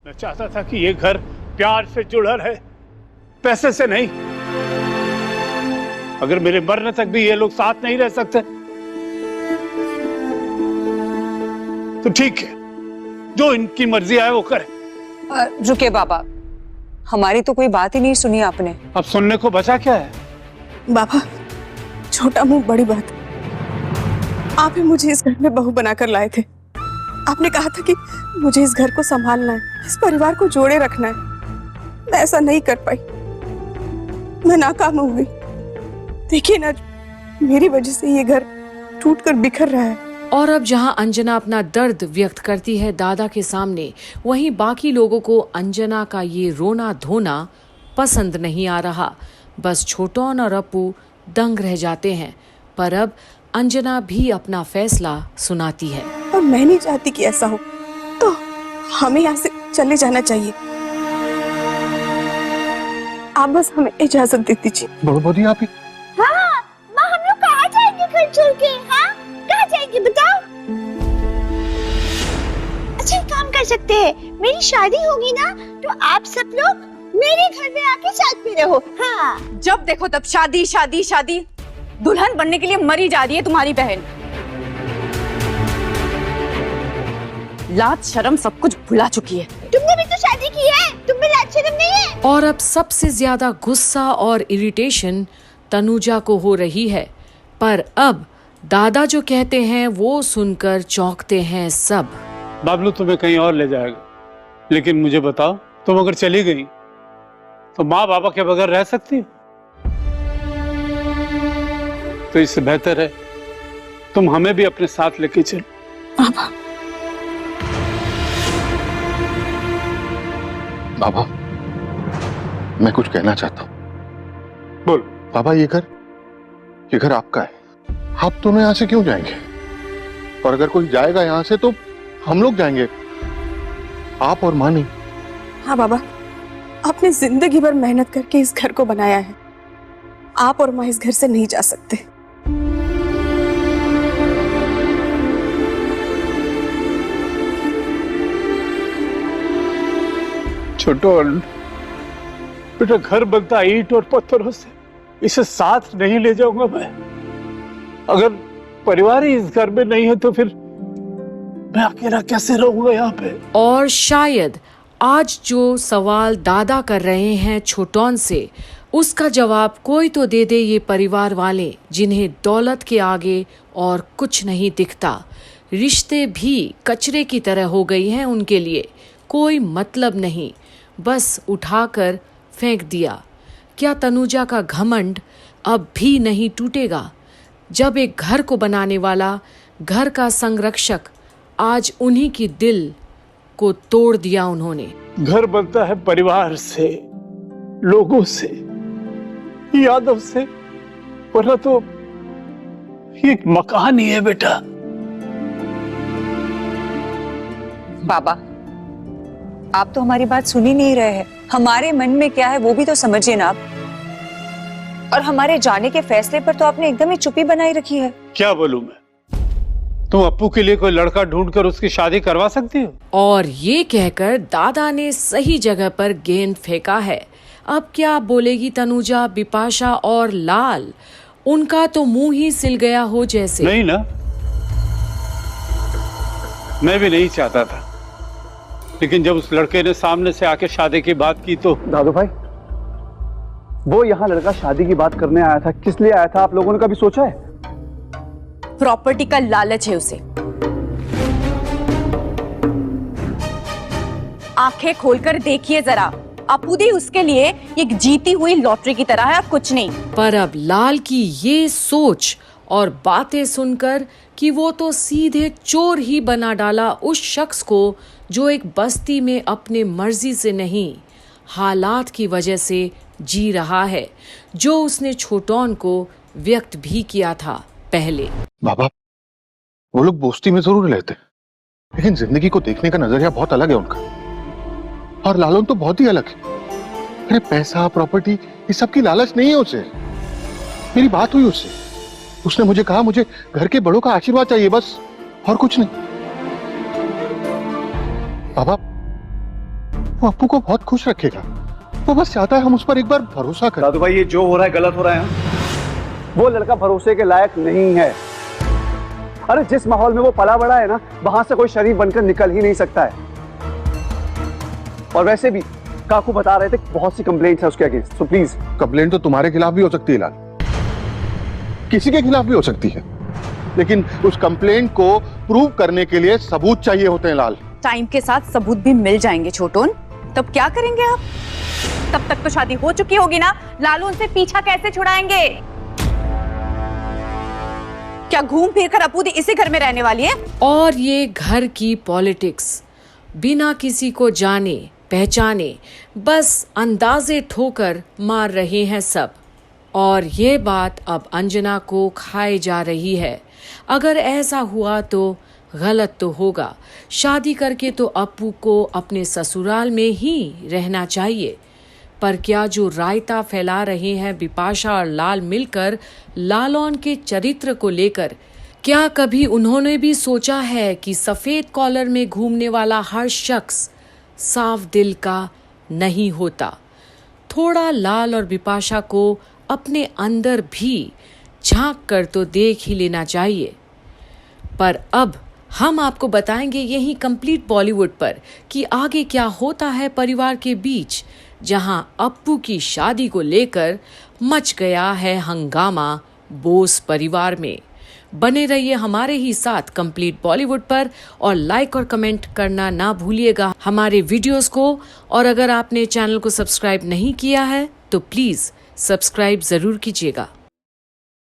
मैं चाहता था कि ये घर प्यार से जुड़ा रहे, पैसे से नहीं। अगर मेरे मरने तक भी ये लोग साथ नहीं रह सकते तो ठीक है, जो इनकी मर्जी आए वो करे। रुके बाबा, हमारी तो कोई बात ही नहीं सुनी आपने। अब सुनने को बचा क्या है? बाबा, छोटा मुंह बड़ी बात। आप ही मुझे इस घर में बहू बनाकर लाए थे। आपने कहा था कि मुझे इस घर को संभालना है, इस परिवार को जोड़े रखना है। मैं ऐसा नहीं कर पाई, मैं नाकाम हो गई। देखिए ना, मेरी वजह से ये घर टूटकर बिखर रहा है। और अब जहां अंजना अपना दर्द व्यक्त करती है दादा के सामने, वहीं बाकी लोगों को अंजना का ये रोना धोना पसंद नहीं आ रहा। बस छोटन और अपू दंग रह जाते हैं। पर अब अंजना भी अपना फैसला सुनाती है। और मैं नहीं चाहती कि ऐसा हो, तो हमें यहाँ से चले जाना चाहिए। आप बस हमें इजाजत दे दीजिए। बहुत आप ही। हाँ, माँ, हम लोग कहाँ जाएंगे घर छोड़ के? हाँ, कहाँ जाएंगे बताओ? अच्छा, एक काम कर सकते हैं, मेरी शादी होगी ना तो आप सब लोग मेरे घर में आके साथ में रहो। हाँ, जब देखो तब शादी शादी शादी। दुल्हन बनने के लिए मरी जा रही है तुम्हारी बहन। लाज शर्म सब कुछ भुला चुकी है। तुमने भी तो शादी की है, तुम में लाज शर्म नहीं है? और अब सबसे ज्यादा गुस्सा और इरिटेशन तनुजा को हो रही है। पर अब दादा जो कहते हैं वो सुनकर चौंकते हैं सब। बाबलू तुम्हें कहीं और ले जाएगा, लेकिन मुझे बताओ, तुम अगर चली गई तो माँ बाबा के बगैर रह सकती हो? तो इससे बेहतर है तुम हमें भी अपने साथ लेके चलो। बाबा, बाबा, मैं कुछ कहना चाहता हूँ। बोल। बाबा, ये घर आपका है। आप दोनों यहाँ से क्यों जाएंगे? और अगर कोई जाएगा यहाँ से तो हम लोग जाएंगे, आप और माँ नहीं। हाँ बाबा, आपने जिंदगी भर मेहनत करके इस घर को बनाया है। आप और माँ इस घर से नहीं जा सकते। छोटो, बेटा घर बनता ईंट और पत्थरों से, इसे साथ नहीं ले जाऊंगा मैं। अगर परिवार ही इस घर में नहीं है तो फिर मैं अकेला कैसे रहूंगा यहाँ पे? और शायद आज जो सवाल दादा कर रहे हैं छोटन से, उसका जवाब कोई तो दे दे ये परिवार वाले, जिन्हें दौलत के आगे और कुछ नहीं दिखता। रिश्ते भी कचरे की तरह हो गई हैं उनके लिए, कोई मतलब नहीं, बस उठाकर फेंक दिया। क्या तनुजा का घमंड अब भी नहीं टूटेगा? जब एक घर को बनाने वाला, घर का संरक्षक, आज उन्हीं की दिल को तोड़ दिया उन्होंने। घर बनता है परिवार से, लोगों से, यादों से, वरना तो ये एक मकान ही है बेटा। बाबा, आप तो हमारी बात सुन ही नहीं रहे हैं। हमारे मन में क्या है वो भी तो समझिए ना आप। और हमारे जाने के फैसले पर तो आपने एकदम ही चुप्पी बनाई रखी है। क्या बोलूं मैं? तुम अप्पू के लिए कोई लड़का ढूंढकर उसकी शादी करवा सकती हो? और ये कहकर दादा ने सही जगह पर गेंद फेंका है। अब क्या बोलेगी तनुजा, बिपाशा और लाल? उनका तो मुंह ही सिल गया हो जैसे। नहीं ना, मैं भी नहीं चाहता था, लेकिन जब उस लड़के ने सामने से आके शादी की बात की तो। दादू भाई, वो यहाँ लड़का शादी की बात करने आया था, किस लिए आया था आप लोगों ने कभी सोचा है? प्रॉपर्टी का लालच है उसे। आंखें खोलकर देखिए जरा, अपूदी उसके लिए एक जीती हुई लॉटरी की तरह है, कुछ नहीं। पर अब लाल की ये सोच और बातें सुनकर कि वो तो सीधे चोर ही बना डाला उस शख्स को जो एक बस्ती में अपने मर्जी से नहीं, हालात की वजह से जी रहा है, जो उसने छोटन को व्यक्त भी किया था पहले। बाबा, वो लोग दोस्ती में जरूर रहते हैं, लेकिन जिंदगी को देखने का नजरिया बहुत अलग है उनका। और लालन तो बहुत ही अलग है। अरे पैसा, प्रॉपर्टी, ये सब की लालच नहीं है उसे। मेरी बात हुई उससे, उसने मुझे कहा मुझे घर के बड़ों का आशीर्वाद चाहिए, बस, और कुछ नहीं। बाबा, वो अप्पू को बहुत खुश रखेगा। वो बस चाहता है हम उस पर एक बार भरोसा करें। दादू भाई, ये जो हो रहा है गलत हो रहा है। वो लड़का भरोसे के लायक नहीं है। अरे जिस माहौल में वो पला बड़ा है ना, वहां से कोई शरीफ बनकर निकल ही नहीं सकता है। और वैसे भी काकू बता रहे थे बहुत सी कंप्लेंट्स है उसके अगेंस्ट, सो प्लीज। कंप्लेंट तो तुम्हारे खिलाफ भी हो सकती है लाल, किसी के खिलाफ भी हो सकती है, लेकिन उस कंप्लेंट को प्रूव करने के लिए सबूत चाहिए होते हैं लाल। टाइम के साथ सबूत भी मिल जाएंगे छोटोन। तब क्या करेंगे आप? तब तक तो शादी हो चुकी होगी ना। लालू उनसे पीछा कैसे छुड़ाएंगे? क्या घूम फिर कर अपूदी इसी घर में रहने वाली है? और ये घर की पॉलिटिक्स बिना किसी को जाने पहचाने बस अंदाजे ठोकर मार रहे हैं सब। और ये बात अब अंजना को खाए जा रही है। अगर ऐसा हुआ तो गलत तो होगा। शादी करके तो अप्पू को अपने ससुराल में ही रहना चाहिए, पर क्या जो रायता फैला रहे हैं बिपाशा और लाल मिलकर लालौन के चरित्र को लेकर, क्या कभी उन्होंने भी सोचा है कि सफेद कॉलर में घूमने वाला हर शख्स साफ दिल का नहीं होता? थोड़ा लाल और बिपाशा को अपने अंदर भी झांक कर तो देख ही लेना चाहिए। पर अब हम आपको बताएंगे यही कंप्लीट बॉलीवुड पर कि आगे क्या होता है परिवार के बीच, जहां अप्पू की शादी को लेकर मच गया है हंगामा बोस परिवार में। बने रहिए हमारे ही साथ कंप्लीट बॉलीवुड पर और लाइक और कमेंट करना ना भूलिएगा हमारे वीडियोस को। और अगर आपने चैनल को सब्सक्राइब नहीं किया है तो प्लीज सब्सक्राइब जरूर कीजिएगा।